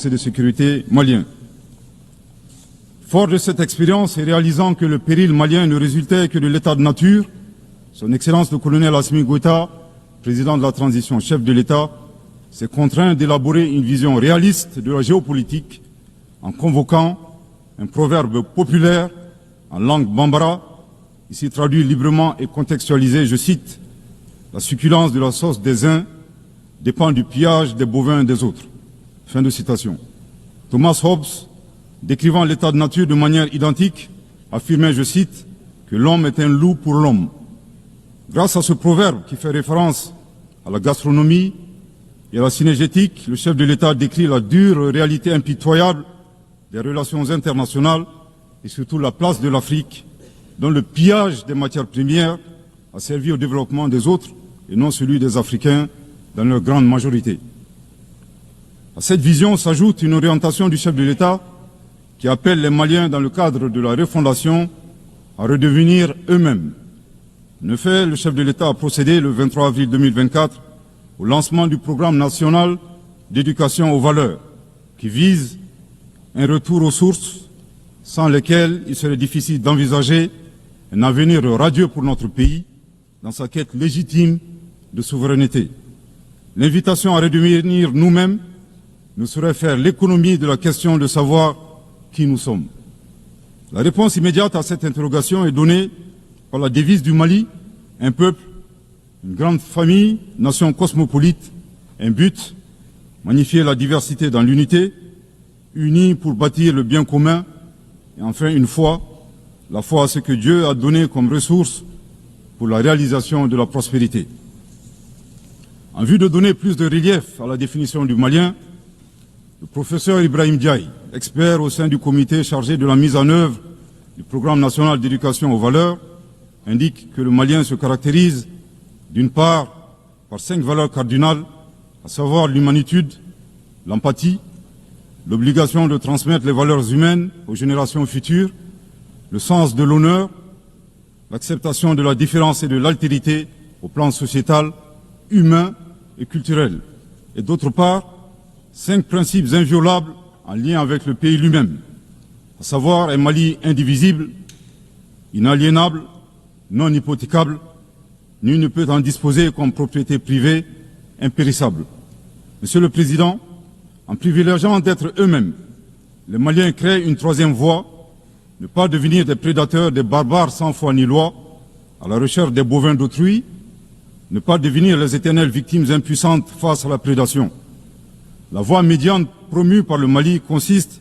et de sécurité malien. Fort de cette expérience et réalisant que le péril malien ne résultait que de l'état de nature, son Excellence le colonel Assimi Goïta, président de la transition, chef de l'État, s'est contraint d'élaborer une vision réaliste de la géopolitique en convoquant un proverbe populaire en langue bambara, ici traduit librement et contextualisé, je cite, « La succulence de la sauce des uns dépend du pillage des bovins des autres ». Fin de citation. Thomas Hobbes, décrivant l'état de nature de manière identique, affirmait, je cite, que l'homme est un loup pour l'homme. Grâce à ce proverbe qui fait référence à la gastronomie et à la cinégétique, le chef de l'État décrit la dure réalité impitoyable des relations internationales et surtout la place de l'Afrique, dont le pillage des matières premières a servi au développement des autres et non celui des Africains dans leur grande majorité. À cette vision s'ajoute une orientation du chef de l'État qui appelle les Maliens, dans le cadre de la refondation, à redevenir eux-mêmes. En effet, le chef de l'État a procédé le 23 avril 2024 au lancement du programme national d'éducation aux valeurs, qui vise un retour aux sources sans lesquelles il serait difficile d'envisager un avenir radieux pour notre pays dans sa quête légitime de souveraineté. L'invitation à redevenir nous-mêmes nous serait faire l'économie de la question de savoir qui nous sommes. La réponse immédiate à cette interrogation est donnée par la devise du Mali, un peuple, une grande famille, nation cosmopolite, un but, magnifier la diversité dans l'unité, unis pour bâtir le bien commun, et enfin une foi, la foi à ce que Dieu a donné comme ressource pour la réalisation de la prospérité. En vue de donner plus de relief à la définition du malien, le professeur Ibrahim Diaye, expert au sein du comité chargé de la mise en œuvre du programme national d'éducation aux valeurs, indique que le malien se caractérise d'une part par 5 valeurs cardinales, à savoir l'humanitude, l'empathie, l'obligation de transmettre les valeurs humaines aux générations futures, le sens de l'honneur, l'acceptation de la différence et de l'altérité au plan sociétal, humain et culturel, et d'autre part, 5 principes inviolables en lien avec le pays lui-même, à savoir un Mali indivisible, inaliénable, non hypothécable, nul ne peut en disposer comme propriété privée, impérissable. Monsieur le Président, en privilégiant d'être eux-mêmes, les Maliens créent une 3e voie, ne pas devenir des prédateurs, des barbares sans foi ni loi, à la recherche des bovins d'autrui, ne pas devenir les éternelles victimes impuissantes face à la prédation. La voie médiane promue par le Mali consiste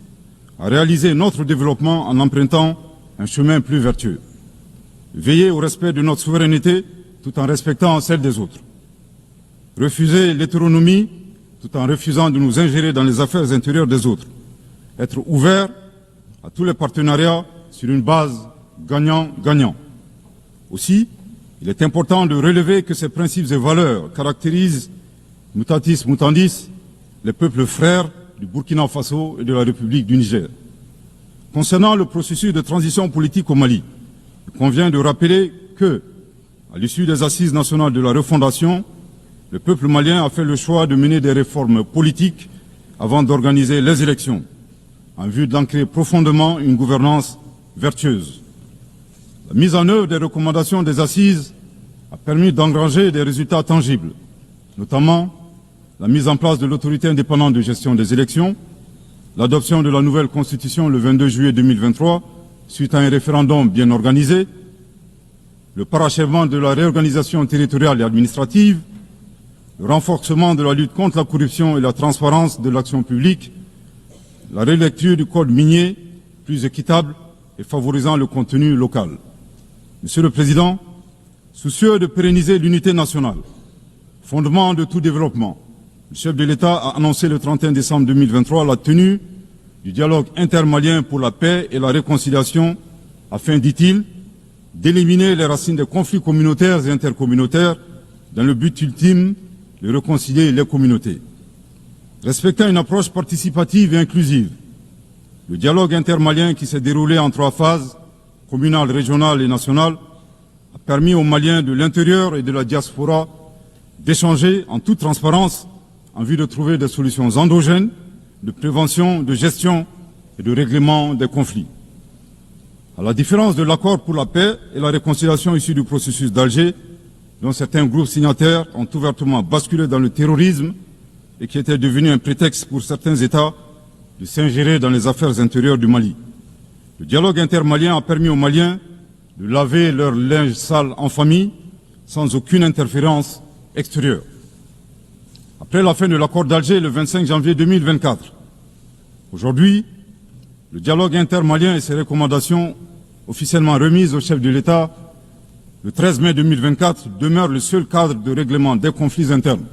à réaliser notre développement en empruntant un chemin plus vertueux. Veiller au respect de notre souveraineté tout en respectant celle des autres. Refuser l'hétéronomie tout en refusant de nous ingérer dans les affaires intérieures des autres. Être ouvert à tous les partenariats sur une base gagnant-gagnant. Aussi, il est important de relever que ces principes et valeurs caractérisent mutatis mutandis les peuples frères du Burkina Faso et de la République du Niger. Concernant le processus de transition politique au Mali, il convient de rappeler que, à l'issue des assises nationales de la refondation, le peuple malien a fait le choix de mener des réformes politiques avant d'organiser les élections, en vue d'ancrer profondément une gouvernance vertueuse. La mise en œuvre des recommandations des assises a permis d'engranger des résultats tangibles, notamment la mise en place de l'autorité indépendante de gestion des élections, l'adoption de la nouvelle constitution le 22 juillet 2023, suite à un référendum bien organisé, le parachèvement de la réorganisation territoriale et administrative, le renforcement de la lutte contre la corruption et la transparence de l'action publique, la relecture du code minier plus équitable et favorisant le contenu local. Monsieur le Président, soucieux de pérenniser l'unité nationale, fondement de tout développement, le chef de l'État a annoncé le 31 décembre 2023 la tenue du dialogue intermalien pour la paix et la réconciliation afin, dit-il, d'éliminer les racines des conflits communautaires et intercommunautaires dans le but ultime de réconcilier les communautés. Respectant une approche participative et inclusive, le dialogue intermalien qui s'est déroulé en 3 phases, communale, régionale et nationale, a permis aux Maliens de l'intérieur et de la diaspora d'échanger en toute transparence en vue de trouver des solutions endogènes de prévention, de gestion et de règlement des conflits. À la différence de l'accord pour la paix et la réconciliation issu du processus d'Alger, dont certains groupes signataires ont ouvertement basculé dans le terrorisme et qui était devenu un prétexte pour certains États de s'ingérer dans les affaires intérieures du Mali. Le dialogue intermalien a permis aux Maliens de laver leur linge sale en famille sans aucune interférence extérieure. Après la fin de l'accord d'Alger le 25 janvier 2024, aujourd'hui, le dialogue intermalien et ses recommandations officiellement remises au chef de l'État le 13 mai 2024 demeurent le seul cadre de règlement des conflits internes.